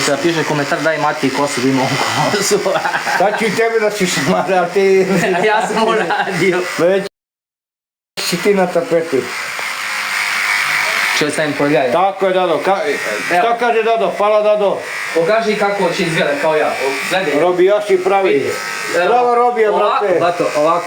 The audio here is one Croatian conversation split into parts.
Sada piše komentar daj Mati kosu da ima on kosu. Sad ću i tebe da si šamara, a ti... A ja sam uradio. Već si ti na tapetu. Čeo sam im pojavljaju. Tako je, Dado. Šta kaže Dado? Hvala, Dado. Pokaži kako će izgledati kao ja. Gledaj. Robijaši pravi. Bravo, Robija, brate. Ovako, bato, ovako.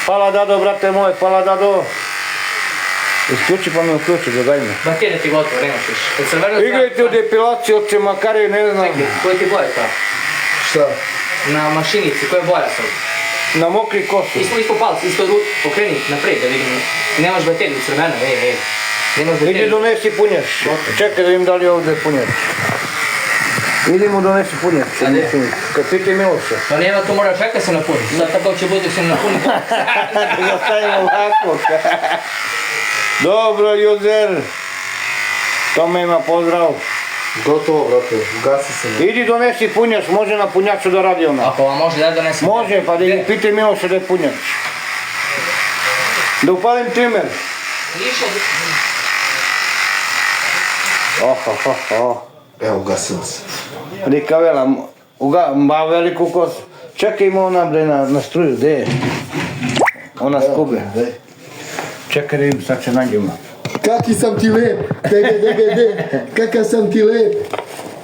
Hvala, Dado, brate moj. Hvala, Dado. Isključi pa me uključi, dodaj me. Baterija ti gotovo, nemaš više. Igrajte u depilaciju, oče makari, ne znam. Čekaj, koje ti boje ta? Šta? Na mašinici, koje boja sam? Na mokri kosu. Ispod palca, ispod ruku, pokreni naprijed da vidim. Nemaš bateriju crvena, ej. Nemaš bateriju. Idi donesi punjač. Čekaj da im da li ovdje punjač. Idi mu donesi punjač. Kad piti Miloša. Pa nema, to mora čekaj se napuni. Sad tako će bude se napuni. Da stavimo ovako. Dobro, Juzer. Tome ima pozdrav. Gotovo, brate, ugasi se. Idi donesi punjač, može na punjaču da radi ona. Ako vam može da donesem. Može, pa da piti Miloša da je punjač. Da upalim trimer. Evo, ugasilo se. Rikavela, ba veliku kosu. Čekaj ima ona bre na struju, gdje je? Ona skube. Čekaj da im sad će nađemo. Kaki sam ti lep, kakav sam ti lep.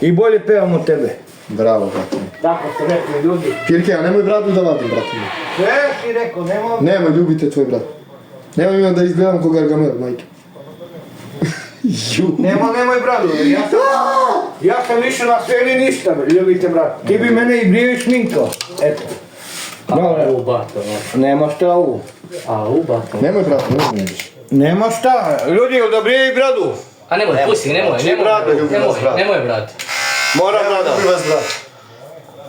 I bolje pevam od tebe. Bravo, brate. Tako ste rekli ljudi. Pirke, a nemoj bradu da vadim, brate. Sve si rekao, nemoj... Nemoj, ljubite tvoj brat. Nemoj imam da izgledam ko Gargamel, majke. Nemoj bradu, ja sam išao na sve ili ništa, ljubite brat. Ti bi mene i brio i šminkao. Eto. U bato, Nema šta ovu. a u bato. Nemoj, brate, nemoj više. Nema šta, ljudi, jel da brije i bradu? A nemoj, pusti, nemoj, brate. Mora brada. Ljubi vas, brat.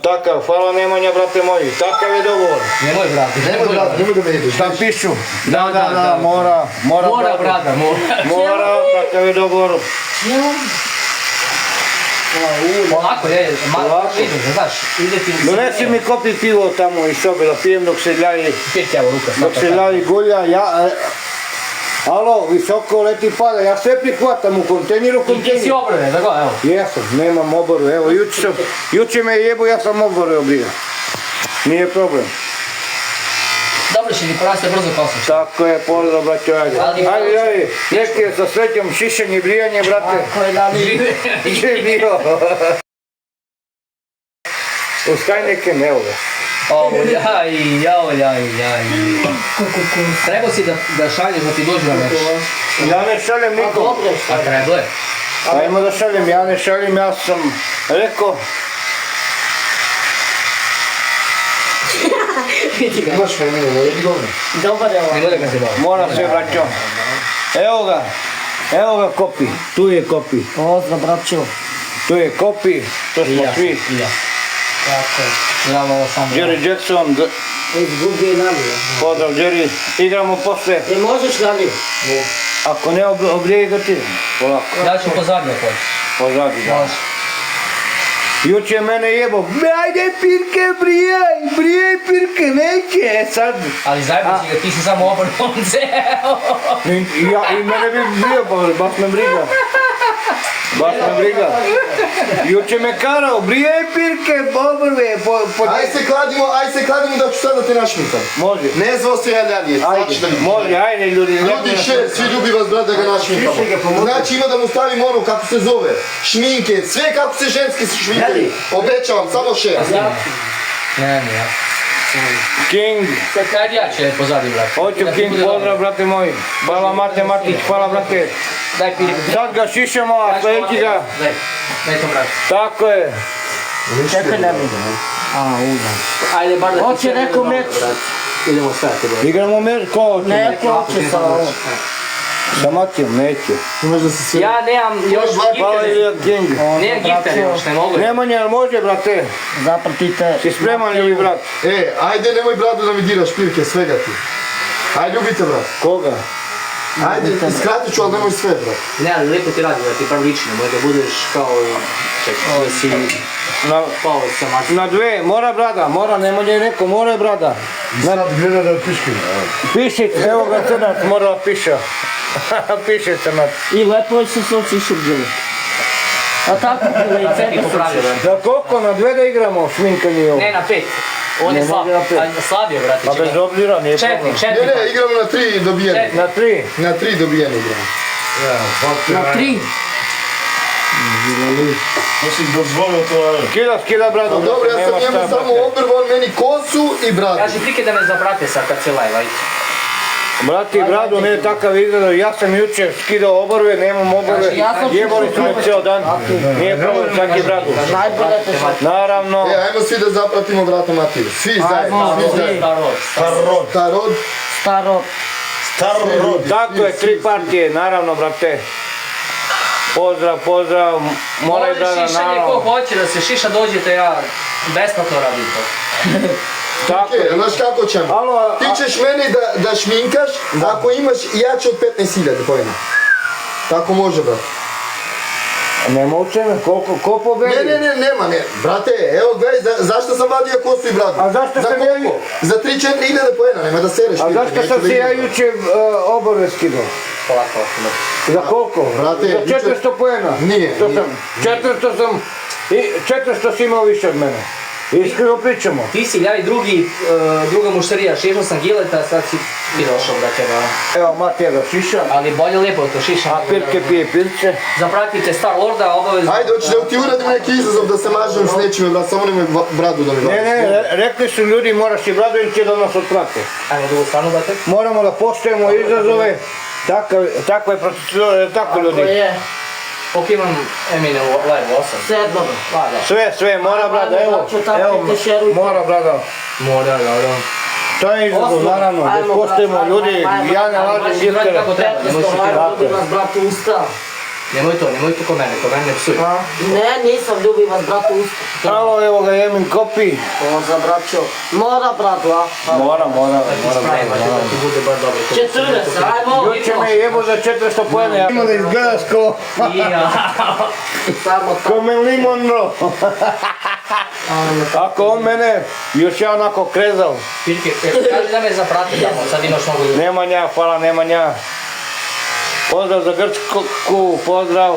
Takav, hvala Nemanja, brate moji, takav je dogovor. Nemoj, brate. Nemoj, brate, nemoj da me jedeš. Šta pišu? Da, mora. Mora, brada, mora. Mora, takav je dogovor. Polako, malo vidim, znaš, ide ti... Donesi mi kopi pivo tamo iz sobe da pijem dok se ljavi, Pijete evo ruka, dok se ljavi gulja, alo, visoko leti pada, ja sve prihvatam u kontejneru. I ti si obrve, da go, evo. Jesam, nemam oboru, evo, juče me jebo, ja sam oboru obrio. Nije problem. Dobro će ti poraste brzo kosu. Tako je, pozdrav, braćo, ajde. Ajde, neki je sa srećom šišanje i brijanje, brate. Tako je, da li Živio. Uskaj neke neove. Jaj. Trebao si da šalješ da ti dođu na meč. Ja ne šaljem nikom. A trebao je. Ajmo da šaljem, ja ne šaljem, ja sam rekao. Imaš vremena, ne jedi govno. Dobar je ovo. Nemoj da ga se bavi. Mora sve, braćo. Evo ga kopi, tu je kopi. Pozdrav, braćo. Tu je kopi, to smo svi. I ja. Tako je. Bravo, ovo samo. Jerry Jackson, Izgubi je nalio. pozdrav Jerry, igramo posle. Ti možeš nalio? Ako ne obrijej ga ti, polako. Ja ću pozadnje poći. Pozadi, da. Može. Juče mene jebo, ajde Pirke, brijej Pirke, neće, sad. Ali zajebati ga, ti si samo obrnom ceo. I mene bi bio, baš me briga. Juče me karao, brijej Pirke, obrve, Aj se kladimo da ću sad da te našminkam. Može. Ne zvao se javljanje, sad ću da vidim. Može, ajde ljudi. Ljudi svi ljubi vas, brat, da ga našminkamo. Znači ima da mu stavim ono kako se zove, šminke, sve kako se ženski šminkaju. Obećavam, samo šer. Ne, ja. King. Sad kad ja će pozadi, brate. Hoću King, pozdrav brate moji. Hvala Mate Matić, hvala brate. Daj Pirke. Sad ga šišamo, a sljedeći ga. Daj to, brate. Tako je. Čekaj ne vidim. Ajde, bar da ti Hoće neko meč. Idemo stajati, brate. Igramo meč, ko hoće? Neko hoće sa ovo. Sa Matijom, neće. Ja nemam još Hvala gitare. King. Nemam gitare još, ne mogu. Nemanja, jel može brate? Zapratite. Si spreman ili brat? Ajde nemoj bradu da mi diraš Pirke, svega ti. Ajde ljubite brat. Koga? Ajde, skratit ću, ali nemoj sve brat. Ne, ali lijepo ti radi da ti prvo lično, da budeš kao... Čekaj, da si... Pao sa Matijom. Na dve, mora brada, mora, Nemanja je rekao, mora brada. Sad gleda da piškim. Pišić, evo ga crnac, mora piša. Piše crnac. I lepo je se soci išao bili. A tako Da se ti popravio, brate. Za koliko? Na 2 da igramo šminkanje ovo? Ne, na 5. On je Ne slab, može na pet. a slabio, brate. Pa bez obzira, nije problem. 4, Ne, igramo na 3 dobijene. Na 3. Na 3 dobijene igramo. na 3. To si dozvolio to, Skida bradu. No dobro, ja sam nema šta, njemu samo brate. obrvo, on meni kosu i bradu. Kaži prike da me zaprate sad kad se live, ajde. Brati, bradu nije takav izgled, ja sam jučer skidao oborve, nemam oborve, Ja sam jebali su me cijel dan, nije problem svaki bradu. Najbolje te sad. Naravno, Ajmo svi da zapratimo brata Matiju. Svi zajedno, svi zajedno. Starrod. Tarod. Staro. Starrod. tako je, 3 partije, naravno brate. Pozdrav, moraj Može brada, šišanje ko naravno. hoće da se šiša dođete, ja besplatno radim to. Tako E, je. znaš kako ćemo? Alo, Ti ćeš meni da šminkaš ako imaš jače od 15.000 pojena. Tako može, brate. nema u čemu, ko pobedi? Ne, nema, ne. Brate, evo gledaj, zašto sam vadio kosu i bradu? A zašto Za sam koliko? Za 3-4 hiljade pojena, nema da sereš. A ti, zašto neću sam da si ja igram. jučer oborve skidao? Polako. Za koliko? Brate, Za 400 pojena. Nije, To nije. sam, 400 si imao više od mene. Iskreno pričamo. Ti si ljavi druga mušterija, šišao sam gileta, sad si ti došao da teba. Evo, Matija ga šiša, Ali bolje lijepo to šiša. a Pirke pije pilce. Zapratite Star Lorda, obavezno. Ajde, hoćeš da ti uradim neki izazov da se mažem s nečime, brate, samo nemoj bradu da mi vadiš. Ne, rekli su ljudi moraš i bradu ili će da nas otprate. Ajmo drugu stranu, brate. Moramo da poštujemo izazove, takva je procedura, tako Ako ljudi. je Koliko imam Emine u live 8? 7. Pa da. Sve, mora brada, Ajmo, evo, braćo, tako te šerujte. mora brada. Mora, dobro. To je izazov, Osnovno. naravno, da Ajmo, poštujemo brate, ljudi, ajmo, ja ne ajmo, lažem ajmo, giftere. kako treba, nemoj se 15. Ajmo, tako. ljubi vas, brate, usta. Nemoj to ko mene ne psuj. A? Ne, nisam, ljubi vas, brate, usta. Alo, evo ga Emin kopi. Za braćo. Mora, bratu, a? Mora. Spravim, da ti bude bar dobro. 14, ajmo. Juče me jebo za 400 pojene, ja ima da izgledaš Samo ko me limonro. tako. Ako on mene, još ja onako krezao. Pirke, kaži da me zaprate tamo, sad imaš mnogo ljudi. Nemanja, hvala Nemanja. Pozdrav za Grčku, pozdrav.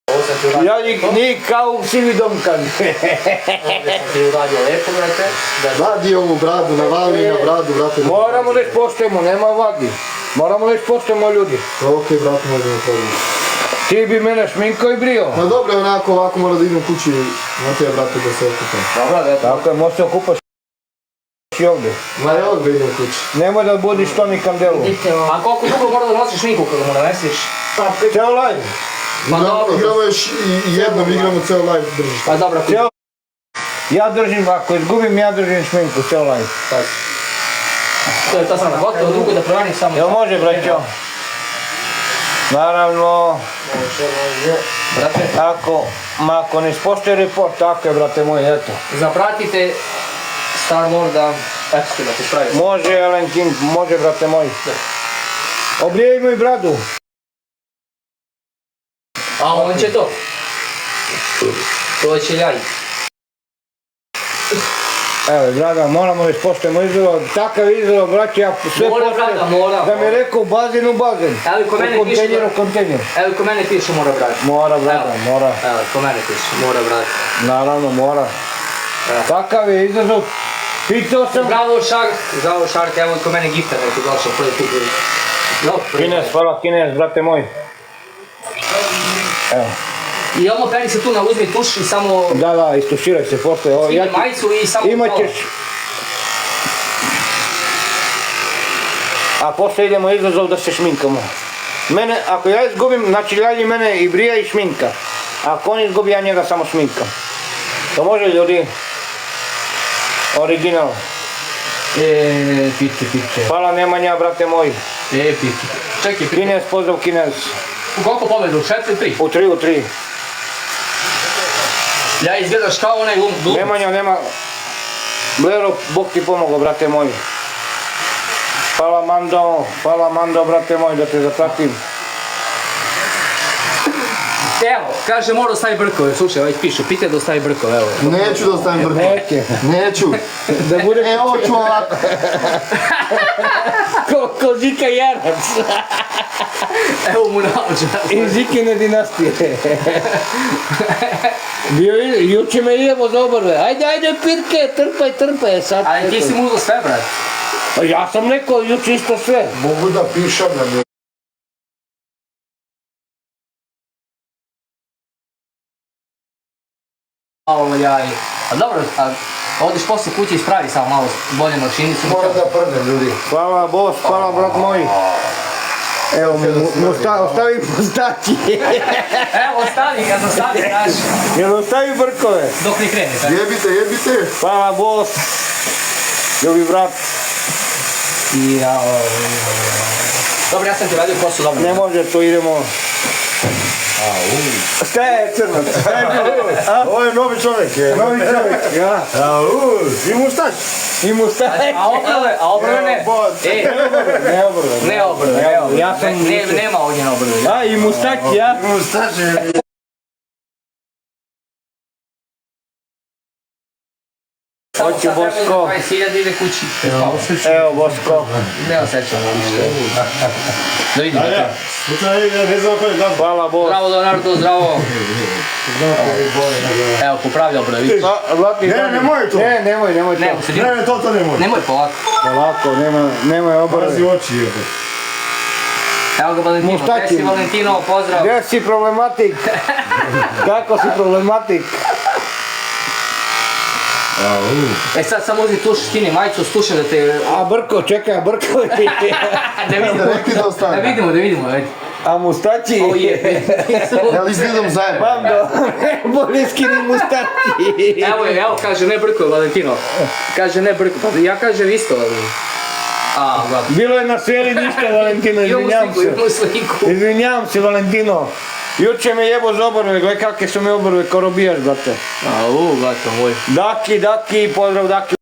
Ovo sam ti uradio. Ja njih kao u sivi domkan. Ovdje sam ti uradio lepo, brate. Vadi ovu bradu, navali na bradu, brate. Moramo da poštujemo, nema vadi. Moramo da poštujemo ljudi. Ok, brate, možemo problem. Ti bi mene šminkao i brio. Ma dobro, onako, ovako mora da idem kući, Matija, brate, da se okupam. Dobro, tako je, možeš se okupaš i ovdje. Ma ja odmah idem kući. Nemoj da budiš to ni kandelu. Vidite ovo. A koliko dugo mora da nosiš šminku kada mu namestiš? Ceo live. Pa dobro. Igramo još i jednom, igramo ceo live držiš. Pa dobro, ako Ceo... Ja držim, ako izgubim, ja držim šminku, ceo live. to sam gotovo, drugo da provanim samo. Jel može, braćo? Naravno, Brate, ako ne ispoštuje report, tako je, brate moj, eto. zapratite Star Lorda, eto ti da ti spravi. Može, Ellen King, može, brate moj. Obrijemo i bradu. A on će to. To će ljaj. Evo, draga, moramo da ispoštujemo izazov, takav izazov, braće, ja sve Mora, poštujem. braga, mora. Da mi je rekao u bazen, Evo i ko mene u piše kontejner, da- u kontejner. Evo ko mene piše mora brati. Mora, brada, mora. Evo, ko mene piše, mora brati. Naravno, mora. Takav je izazov. Pitao sam... Bravo Šark, evo i ko mene gifta neki došao prvi put. Kines, hvala Kines, brate moj. Evo. I ono peri se tu na uzmi tuš i samo Da, istuširaj se, pošto ovo. skine majicu i samo Imat ćeš... A posle idemo izazov da se šminkamo. Mene, ako ja izgubim, znači Ljalji mene i brija i šminka. Ako on izgubi, ja njega samo šminkam. To može ljudi? Original. Piće. Hvala Nemanja, brate moj. Piće. Čekaj, Kines, pozdrav Kines. u koliko pobedu? 4-3? U 3. Ja izgledaš kao onaj glumac. Nemanja, nema... Blero, Bog ti pomogao, brate moj. Hvala Mando, brate moj, da te zapratim. Evo, kaže mora ostavi brkove, slušaj, već pišu, pitaj da ostavi brkove, evo. Neću da ostavim brko. Neće. Neću. Da bude Evo ću ovako. ko Zika Jarac. Evo mu naođa. Iz Zikine dinastije. Juče me idemo za obrve. Ajde, Pirke, trpaj. Sad. Ali ti si mu uzeo sve, brat. Ja sam rekao juče isto sve. Mogu da pišem na njegu. Malo jaj. A dobro, odiš poslije kuće ispravi samo malo bolje mašinicu. Moram da prdem, ljudi. Hvala boss, hvala brat moj. Evo ostavi mustači. Evo, ostavi ga, ostavi, znaš. Jel ostavi brkove? Dok ne krene, tako. Jebite. Hvala boss. Ljubi brat. Dobro, ja sam ti radio kosu, dobro. Ne može, to idemo. Šta je crnac? Ovo je novi čovjek. Novi čovjek, ja. I mustač. I mustač. A obrve ne? Ne obrve. Ja sam... Nema ovdje na obrve. A, i mustač, ja. Mustač je... Hoće Bosko. 20.000 ide kući. Evo Bosko. Ne osjećam ništa. Da vidimo to. Sutra ne znam koji dan. Hvala Bos. Zdravo Leonardo, zdravo. Evo, popravlja obrve, vidiš. Ne, nemoj to. Nemoj to. Ne, to nemoj. Nemoj polako. Polako, nemoj obrve. Pazi oči. Evo ga Valentino, Mustači. gdje si Valentino, pozdrav. Gdje si problematik? Kako si problematik? Sad sam uzi tuš, skini majicu, slušaj da te... A Brko, čekaj, Brko. Da vidimo, Rekli da ostavim. da vidimo, već. A mustači? O je. Jel izgledam zajedno? Mam do, bolje skini mustači. Evo, kaže ne Brko, Valentino. Kaže ne Brko, pa ja kažem isto, ali... Gledaj. Bilo je na sjeli ništa, Valentino, izvinjam se. Imamo sliku. Izvinjam se, Valentino. Juče me jebo za obrve, gledaj kakve su mi obrve, ko robijaš, brate. Gledaj moj. Daki, pozdrav Daki.